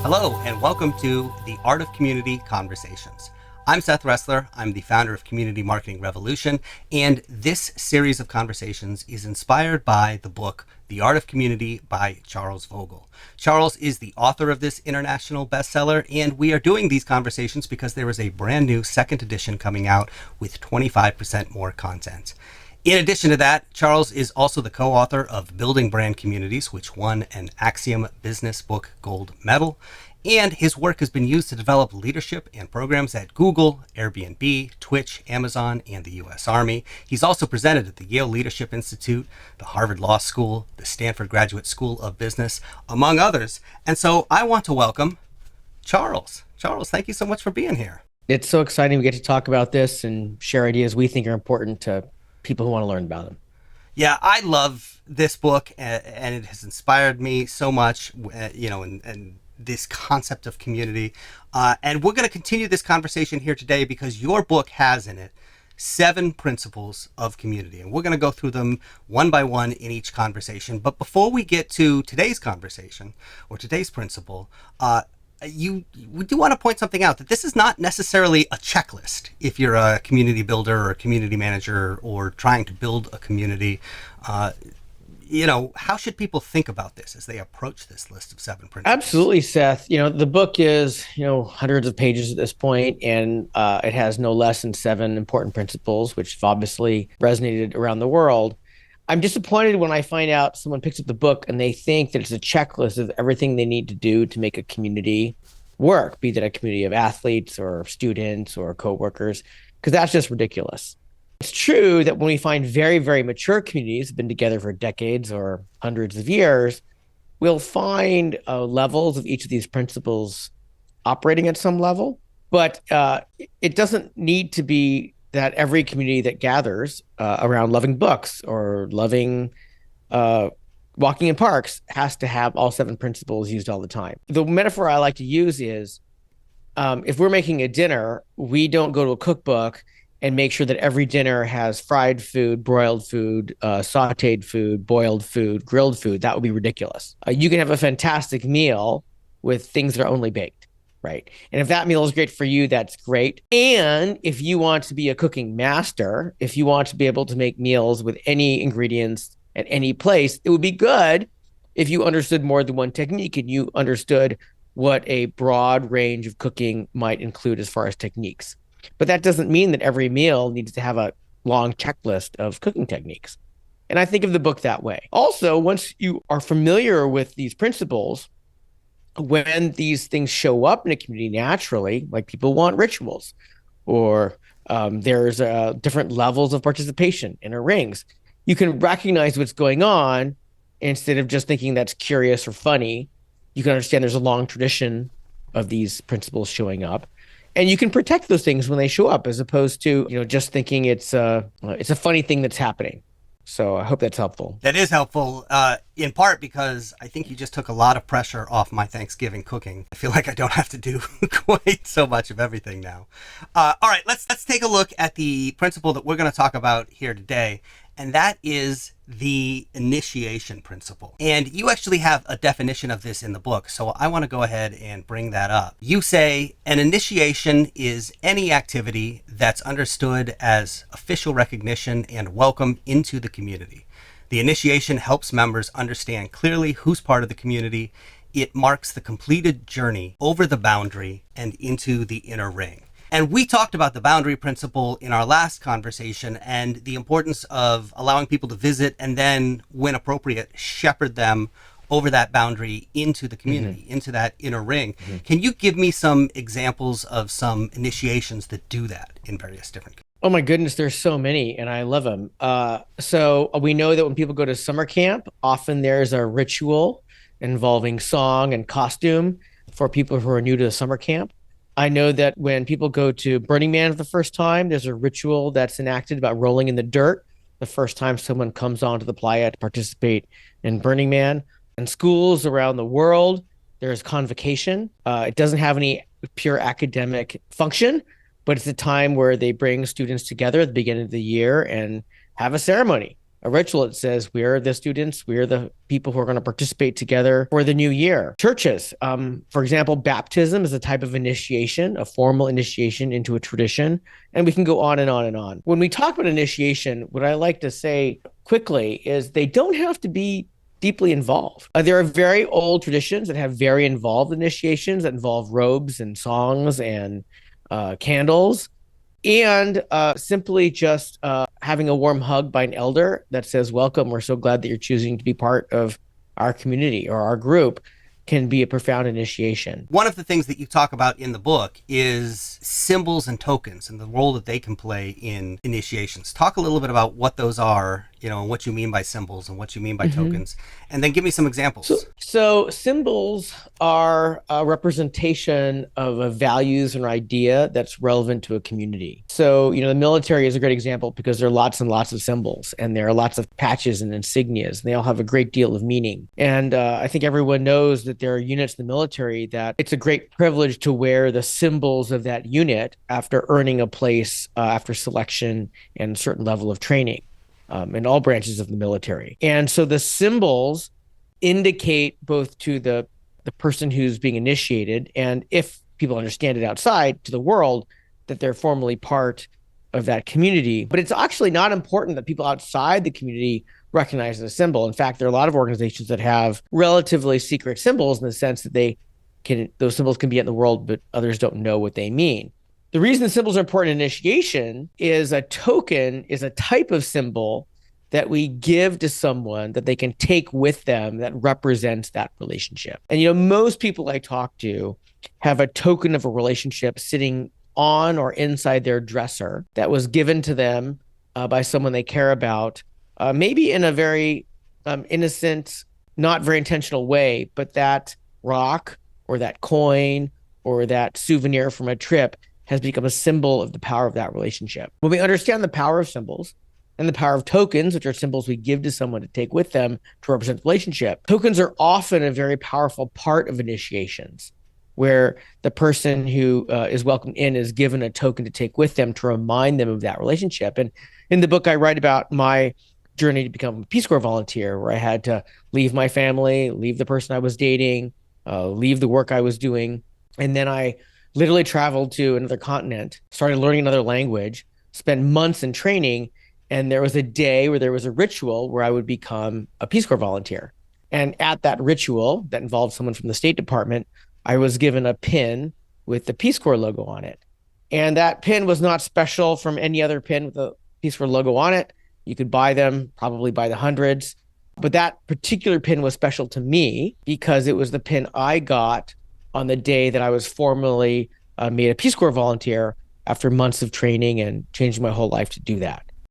Hello, and welcome to the Art of Community Conversations. I'm Seth Ressler. I'm the founder of Community Marketing Revolution, and this series of conversations is inspired by the book The Art of Community by Charles Vogel. Charles is the author of this international bestseller, and we are doing these conversations because there is a brand new second edition coming out with 25% more content. In addition to that, Charles is also the co-author of Building Brand Communities, which won an Axiom Business Book Gold Medal. And his work has been used to develop leadership and programs at Google, Airbnb, Twitch, Amazon, and the U.S. Army. He's also presented at the Yale Leadership Institute, the Harvard Law School, the Stanford Graduate School of Business, among others. And so I want to welcome Charles. Charles, thank you so much for being here. It's so exciting we get to talk about this and share ideas we think are important to people who want to learn about them. Yeah, I love this book, and it has inspired me so much, and this concept of community. And we're going to continue this conversation here today because your book has in it 7 principles of community. And we're going to go through them one by one in each conversation. But before we get to today's conversation or today's principle, we do want to point something out, that this is not necessarily a checklist if you're a community builder or a community manager or trying to build a community. How should people think about this as they approach this list of 7 principles? Absolutely, Seth. The book is, hundreds of pages at this point, and it has no less than 7 important principles, which have obviously resonated around the world. I'm disappointed when I find out someone picks up the book and they think that it's a checklist of everything they need to do to make a community work, be that a community of athletes or students or coworkers, because that's just ridiculous. It's true that when we find very, very mature communities, been together for decades or hundreds of years, we'll find levels of each of these principles operating at some level, but it doesn't need to be that every community that gathers around loving books or loving walking in parks has to have all 7 principles used all the time. The metaphor I like to use is if we're making a dinner, we don't go to a cookbook and make sure that every dinner has fried food, broiled food, sauteed food, boiled food, grilled food. That would be ridiculous. You can have a fantastic meal with things that are only baked. Right. And if that meal is great for you, that's great. And if you want to be a cooking master, if you want to be able to make meals with any ingredients at any place, it would be good if you understood more than one technique and you understood what a broad range of cooking might include as far as techniques. But that doesn't mean that every meal needs to have a long checklist of cooking techniques. And I think of the book that way. Also, once you are familiar with these principles, when these things show up in a community naturally, like people want rituals, or there's different levels of participation in rings, you can recognize what's going on instead of just thinking that's curious or funny. You can understand there's a long tradition of these principles showing up, and you can protect those things when they show up, as opposed to just thinking it's a funny thing that's happening. So I hope that's helpful. That is helpful, in part because I think you just took a lot of pressure off my Thanksgiving cooking. I feel like I don't have to do quite so much of everything now. All right, let's take a look at the principle that we're going to talk about here today, and that is the initiation principle. And you actually have a definition of this in the book, so I want to go ahead and bring that up. You say an initiation is any activity that's understood as official recognition and welcome into the community. The initiation helps members understand clearly who's part of the community. It marks the completed journey over the boundary and into the inner ring. And we talked about the boundary principle in our last conversation and the importance of allowing people to visit and then, when appropriate, shepherd them over that boundary into the community, into that inner ring. Can you give me some examples of some initiations that do that in various different communities? Oh my goodness, there's so many, and I love them. So we know that when people go to summer camp, often there's a ritual involving song and costume for people who are new to the summer camp. I know that when people go to Burning Man for the first time, there's a ritual that's enacted about rolling in the dirt the first time someone comes onto the playa to participate in Burning Man. In schools around the world, there's convocation. It doesn't have any pure academic function, but it's a time where they bring students together at the beginning of the year and have a ceremony a ritual that says we are the students, we are the people who are going to participate together for the new year. Churches, for example, baptism is a type of initiation, a formal initiation into a tradition, and we can go on and on and on. When we talk about initiation, what I like to say quickly is they don't have to be deeply involved. There are very old traditions that have very involved initiations that involve robes and songs and candles, and simply just having a warm hug by an elder that says, welcome, we're so glad that you're choosing to be part of our community or our group, can be a profound initiation. One of the things that you talk about in the book is symbols and tokens and the role that they can play in initiations. Talk a little bit about what those are, and what you mean by symbols and what you mean by tokens, and then give me some examples. So symbols are a representation of a values or idea that's relevant to a community. So, the military is a great example because there are lots and lots of symbols, and there are lots of patches and insignias, and they all have a great deal of meaning. And I think everyone knows that there are units in the military that it's a great privilege to wear the symbols of that unit after earning a place after selection and a certain level of training. In all branches of the military. And so the symbols indicate both to the person who's being initiated, and if people understand it outside to the world, that they're formally part of that community. But it's actually not important that people outside the community recognize the symbol. In fact, there are a lot of organizations that have relatively secret symbols in the sense that those symbols can be in the world, but others don't know what they mean. The reason the symbols are important in initiation is a token is a type of symbol that we give to someone that they can take with them that represents that relationship. And, most people I talk to have a token of a relationship sitting on or inside their dresser that was given to them by someone they care about, maybe in a very innocent, not very intentional way, but that rock or that coin or that souvenir from a trip has become a symbol of the power of that relationship. When we understand the power of symbols and the power of tokens, which are symbols we give to someone to take with them to represent the relationship, tokens are often a very powerful part of initiations, where the person who is welcomed in is given a token to take with them to remind them of that relationship. And in the book, I write about my journey to become a Peace Corps volunteer, where I had to leave my family, leave the person I was dating, leave the work I was doing. And then I literally traveled to another continent, started learning another language, spent months in training, and there was a day where there was a ritual where I would become a Peace Corps volunteer. And at that ritual that involved someone from the State Department, I was given a pin with the Peace Corps logo on it. And that pin was not special from any other pin with the Peace Corps logo on it. You could buy them probably by the hundreds. But that particular pin was special to me because it was the pin I got on the day that I was formally made a Peace Corps volunteer after months of training and changing my whole life to do that.